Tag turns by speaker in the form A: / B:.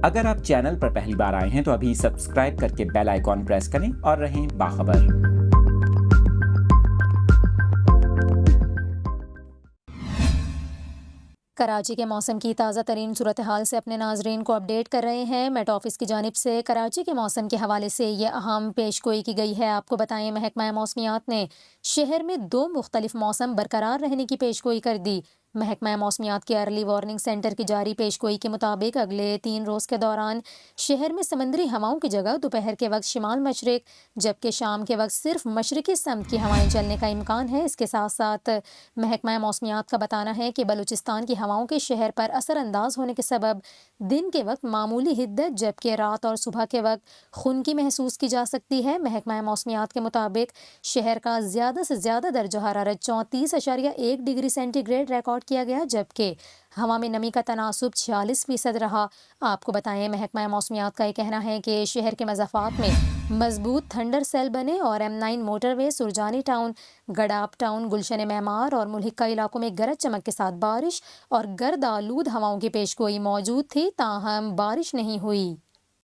A: اگر آپ چینل پر پہلی بار آئے ہیں تو ابھی سبسکرائب کر کے بیل آئیکن پریس کریں اور رہیں باخبر۔
B: کراچی کے موسم کی تازہ ترین صورتحال سے اپنے ناظرین کو اپڈیٹ کر رہے ہیں میٹ آفس کی جانب سے۔ کراچی کے موسم کے حوالے سے یہ اہم پیش گوئی کی گئی ہے۔ آپ کو بتائیں، محکمہ موسمیات نے شہر میں 2 مختلف موسم برقرار رہنے کی پیش گوئی کر دی۔ محکمہ موسمیات کے ارلی وارننگ سینٹر کی جاری پیش گوئی کے مطابق اگلے 3 روز کے دوران شہر میں سمندری ہواؤں کی جگہ دوپہر کے وقت شمال مشرق جبکہ شام کے وقت صرف مشرقی سمت کی ہوائیں چلنے کا امکان ہے۔ اس کے ساتھ ساتھ محکمہ موسمیات کا بتانا ہے کہ بلوچستان کی ہواؤں کے شہر پر اثر انداز ہونے کے سبب دن کے وقت معمولی حدت جبکہ رات اور صبح کے وقت خنکی محسوس کی جا سکتی ہے۔ محکمہ موسمیات کے مطابق شہر کا زیادہ سے زیادہ درجہ حرارت 34.1 ڈگری سینٹی گریڈ ریکارڈ کیا گیا جبکہ ہوا میں نمی کا تناسب 46% رہا۔ آپ کو بتائیں، محکمہ موسمیات کا یہ کہنا ہے کہ شہر کے مضافات میں مضبوط تھنڈر سیل بنے اور M9 موٹر وے، سرجانی ٹاؤن، گڈاب ٹاؤن، گلشن معمار اور ملحقہ علاقوں میں گرج چمک کے ساتھ بارش اور گرد آلود ہواؤں کی پیش گوئی موجود تھی، تاہم بارش نہیں ہوئی۔